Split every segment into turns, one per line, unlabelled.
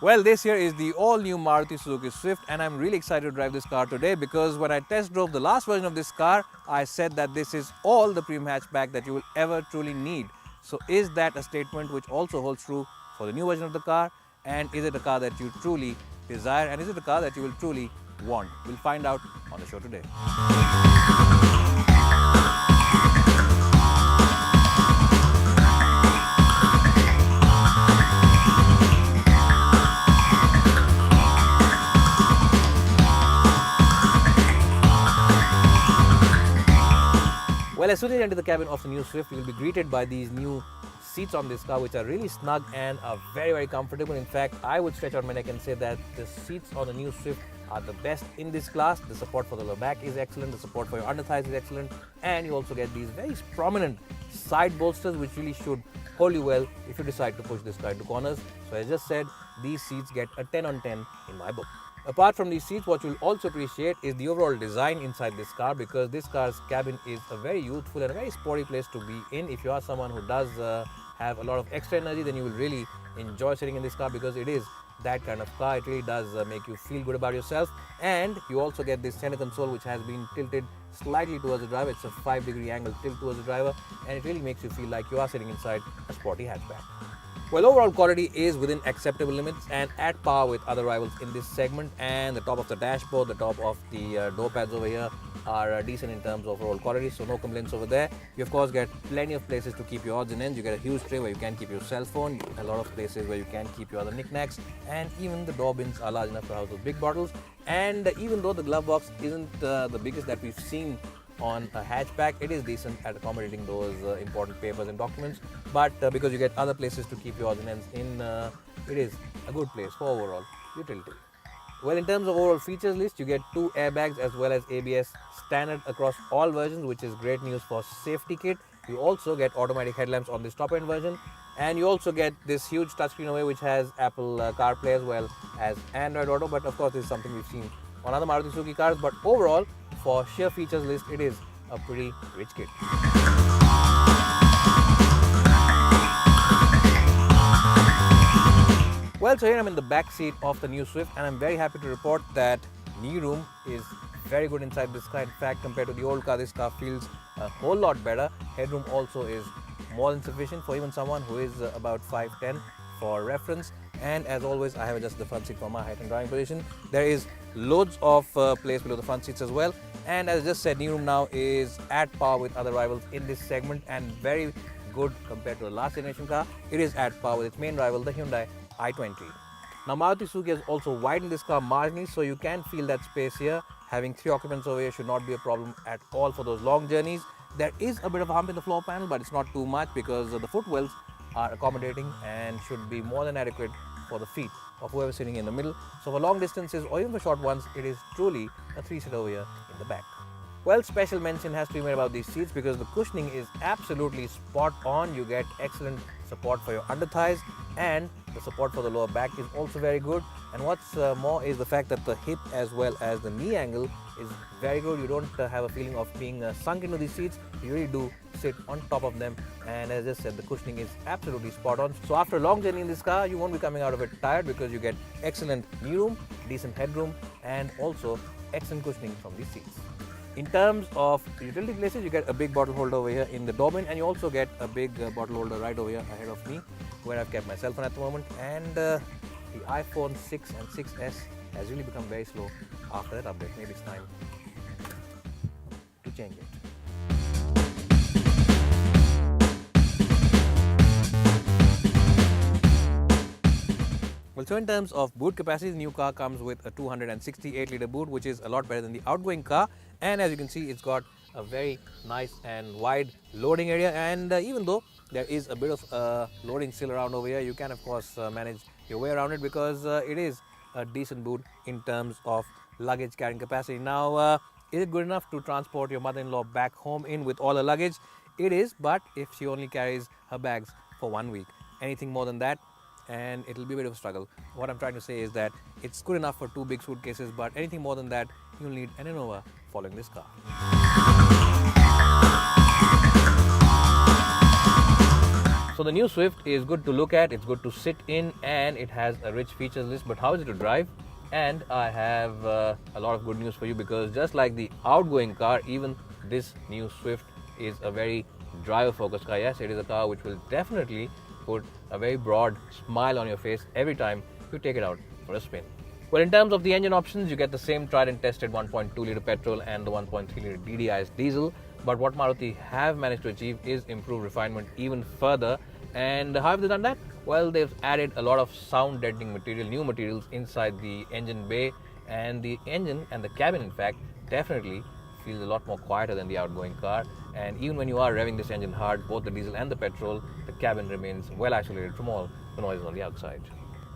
Well, this here is the all-new Maruti Suzuki Swift, and I'm really excited to drive this car today because when I test drove the last version of this car, I said that this is all the premium hatchback that you will ever truly need. So is that a statement which also holds true for the new version of the car? And is it a car that you truly desire? And is it a car that you will truly want? We'll find out on the show today. Well, as soon as you enter the cabin of the new Swift, you will be greeted by these new seats on this car, which are really snug and are very comfortable. In fact, I would stretch out my neck and say that the seats on the new Swift are the best in this class. The support for the lower back is excellent, the support for your under thighs is excellent, and you also get these very prominent side bolsters, which really should hold you well if you decide to push this car into corners. So as I just said, these seats get a 10 on 10 in my book. Apart from these seats, what you'll also appreciate is the overall design inside this car, because this car's cabin is a very youthful and a very sporty place to be in. If you are someone who does have a lot of extra energy, then you will really enjoy sitting in this car, because it is that kind of car. It really does make you feel good about yourself. And you also get this center console, which has been tilted slightly towards the driver. It's a 5-degree angle tilt towards the driver, and it really makes you feel like you are sitting inside a sporty hatchback. Well, overall quality is within acceptable limits and at par with other rivals in this segment, and the top of the dashboard, the top of the door pads over here are decent in terms of overall quality, so no complaints over there. You of course get plenty of places to keep your odds and ends. You get a huge tray where you can keep your cell phone, a lot of places where you can keep your other knickknacks, and even the door bins are large enough to house those big bottles. And even though the glove box isn't the biggest that we've seen on a hatchback, it is decent at accommodating those important papers and documents, but because you get other places to keep your odds and ends in, it is a good place for overall utility. Well, in terms of overall features list, you get 2 airbags as well as ABS standard across all versions, which is great news for safety kit. You also get automatic headlamps on this top end version, and you also get this huge touchscreen away which has Apple CarPlay as well as Android Auto, but of course this is something we've seen on other Maruti Suzuki cars. But overall, for sheer features list, it is a pretty rich kit. Well, so here I'm in the back seat of the new Swift, and I'm very happy to report that knee room is very good inside this car. In fact, compared to the old car, this car feels a whole lot better. Headroom also is more than sufficient for even someone who is about 5'10", for reference. And as always, I have adjusted the front seat for my height and driving position. There is loads of place below the front seats as well. And as I just said, knee room now is at par with other rivals in this segment, and very good compared to the last generation car. It is at par with its main rival, the Hyundai i20. Now, Maruti Suzuki has also widened this car marginally, so you can feel that space here. Having 3 occupants over here should not be a problem at all for those long journeys. There is a bit of a hump in the floor panel, but it's not too much because the footwells are accommodating and should be more than adequate for the feet of whoever is sitting in the middle. So for long distances or even for short ones, it is truly a 3-seater over here in the back. Well, special mention has to be made about these seats because the cushioning is absolutely spot on. You get excellent support for your under thighs, and the support for the lower back is also very good. And what's more is the fact that the hip as well as the knee angle is very good. You don't have a feeling of being sunk into these seats. You really do sit on top of them, and as I just said, the cushioning is absolutely spot on. So after a long journey in this car, you won't be coming out of it tired because you get excellent knee room, decent headroom, and also excellent cushioning from these seats. In terms of utility places, you get a big bottle holder over here in the door bin, and you also get a big bottle holder right over here ahead of me, where I've kept my cell phone at the moment. And the iPhone 6 and 6S has really become very slow after that update. Maybe it's time to change it. Well, so in terms of boot capacity, the new car comes with a 268-litre boot, which is a lot better than the outgoing car. And as you can see, it's got a very nice and wide loading area. And even though there is a bit of loading still around over here, you can of course manage your way around it because it is a decent boot in terms of luggage carrying capacity. Now, is it good enough to transport your mother-in-law back home in with all her luggage? It is, but if she only carries her bags for 1 week. Anything more than that, and it'll be a bit of a struggle. What I'm trying to say is that it's good enough for 2 big suitcases, but anything more than that, you'll need an Innova following this car. So So the new Swift is good to look at, it's good to sit in, and it has a rich features list. But how is it to drive? And I have a lot of good news for you, because just like the outgoing car, even this new Swift is a very driver-focused car. Yes, it is a car which will definitely put a very broad smile on your face every time you take it out for a spin. Well, in terms of the engine options, you get the same tried and tested 1.2 litre petrol and the 1.3 litre DDI's diesel. But what Maruti have managed to achieve is improve refinement even further. And how have they done that? Well, they've added a lot of sound deadening material, new materials inside the engine bay, and the engine and the cabin, in fact, definitely feels a lot more quieter than the outgoing car. And even when you are revving this engine hard, both the diesel and the petrol, the cabin remains well isolated from all the noises on the outside.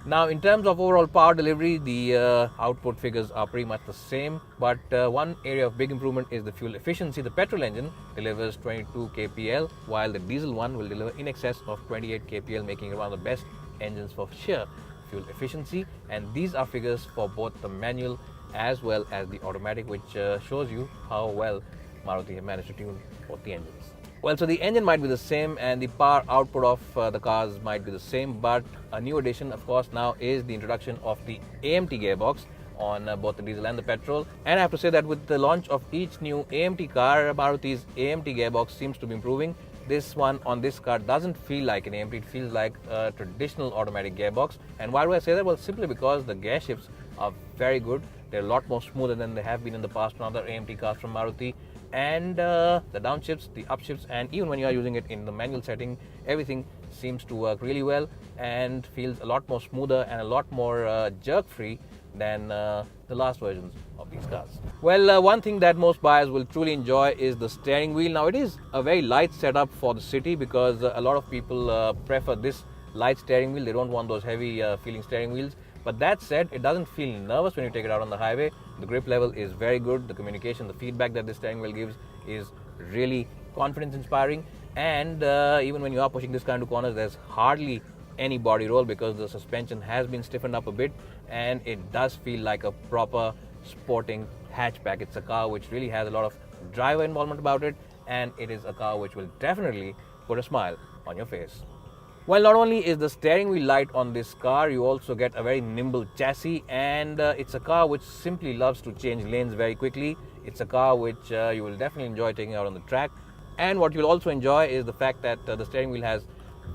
Now, in terms of overall power delivery, the output figures are pretty much the same, but one area of big improvement is the fuel efficiency. The petrol engine delivers 22 kpl, while the diesel one will deliver in excess of 28 kpl, making it one of the best engines for sheer fuel efficiency. And these are figures for both the manual as well as the automatic, which shows you how well Maruti have managed to tune both the engines. Well, so the engine might be the same and the power output of the cars might be the same, but a new addition, of course, now is the introduction of the AMT gearbox on both the diesel and the petrol. And I have to say that with the launch of each new AMT car, Maruti's AMT gearbox seems to be improving. This one on this car doesn't feel like an AMT, it feels like a traditional automatic gearbox. And why do I say that? Well, simply because the gear shifts are very good. They're a lot more smoother than they have been in the past on other AMT cars from Maruti. And the downshifts, the upshifts, and even when you are using it in the manual setting, everything seems to work really well and feels a lot more smoother and a lot more jerk-free than the last versions of these cars. Well, one thing that most buyers will truly enjoy is the steering wheel. Now, it is a very light setup for the city, because a lot of people prefer this light steering wheel. They don't want those heavy feeling steering wheels. But that said, it doesn't feel nervous when you take it out on the highway. The grip level is very good. The communication, the feedback that the steering wheel gives is really confidence inspiring. And even when you are pushing this car into corners, there's hardly any body roll, because the suspension has been stiffened up a bit, and it does feel like a proper sporting hatchback. It's a car which really has a lot of driver involvement about it, and it is a car which will definitely put a smile on your face. Well, not only is the steering wheel light on this car, you also get a very nimble chassis, and it's a car which simply loves to change lanes very quickly. It's a car which you will definitely enjoy taking out on the track. And what you'll also enjoy is the fact that the steering wheel has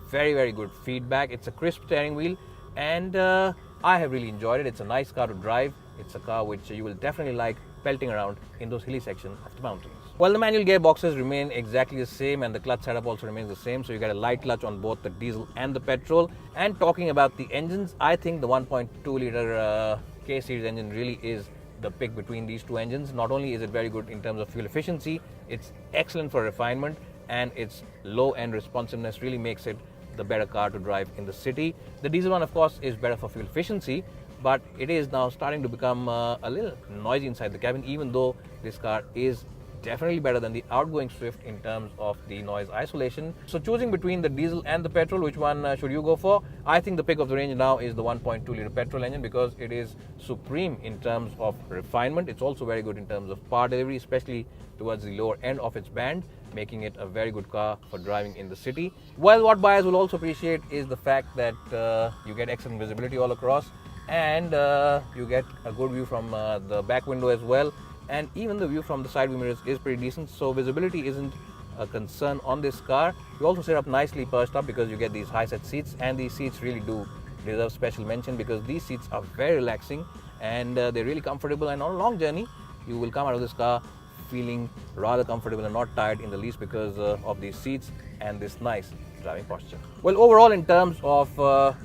very, very good feedback. It's a crisp steering wheel, and I have really enjoyed it. It's a nice car to drive. It's a car which you will definitely like pelting around in those hilly sections of the mountains. Well, the manual gearboxes remain exactly the same, and the clutch setup also remains the same. So you get a light clutch on both the diesel and the petrol. And talking about the engines, I think the 1.2 litre K-series engine really is the pick between these two engines. Not only is it very good in terms of fuel efficiency, it's excellent for refinement, and its low-end responsiveness really makes it the better car to drive in the city. The diesel one, of course, is better for fuel efficiency, but it is now starting to become a little noisy inside the cabin, even though this car is definitely better than the outgoing Swift in terms of the noise isolation. So choosing between the diesel and the petrol, which one should you go for? I think the pick of the range now is the 1.2 litre petrol engine, because it is supreme in terms of refinement. It's also very good in terms of power delivery, especially towards the lower end of its band, making it a very good car for driving in the city. Well, what buyers will also appreciate is the fact that you get excellent visibility all across, and you get a good view from the back window as well. And even the view from the side view mirrors is pretty decent, so visibility isn't a concern on this car. You also sit up nicely perched up, because you get these high set seats, and these seats really do deserve special mention, because these seats are very relaxing and they're really comfortable. And on a long journey, you will come out of this car feeling rather comfortable and not tired in the least, because of these seats and this nice driving posture. Well, overall, in terms of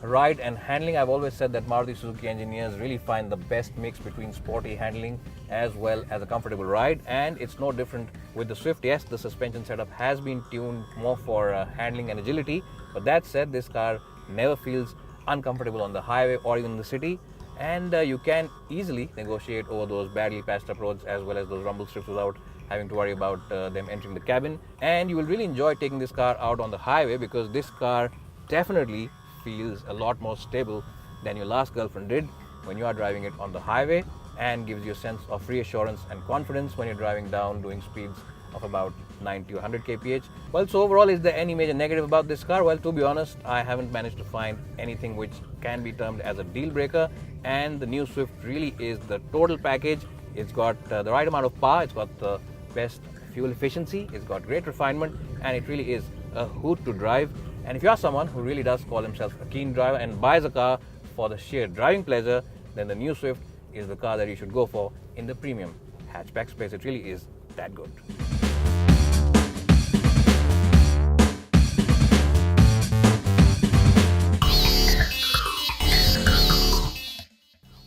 ride and handling, I've always said that Maruti Suzuki engineers really find the best mix between sporty handling as well as a comfortable ride, and it's no different with the Swift. Yes, the suspension setup has been tuned more for handling and agility, but that said, this car never feels uncomfortable on the highway or even in the city, and you can easily negotiate over those badly patched up roads as well as those rumble strips without having to worry about them entering the cabin. And you will really enjoy taking this car out on the highway, because this car definitely feels a lot more stable than your last girlfriend did when you are driving it on the highway, and gives you a sense of reassurance and confidence when you're driving down doing speeds of about 90 or 100 kph. Well, so overall, is there any major negative about this car? Well, to be honest, I haven't managed to find anything which can be termed as a deal breaker, and the new Swift really is the total package. It's got the right amount of power, it's got the best fuel efficiency, it's got great refinement, and it really is a hoot to drive. And if you are someone who really does call himself a keen driver and buys a car for the sheer driving pleasure, then the new Swift is the car that you should go for in the premium hatchback space. It really is that good.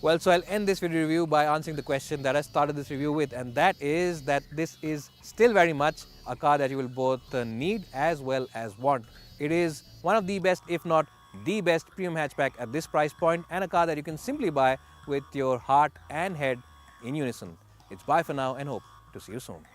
Well, so I'll end this video review by answering the question that I started this review with, and that is that this is still very much a car that you will both need as well as want. It is one of the best, if not the best, premium hatchback at this price point, and a car that you can simply buy with your heart and head in unison. It's bye for now, and hope to see you soon.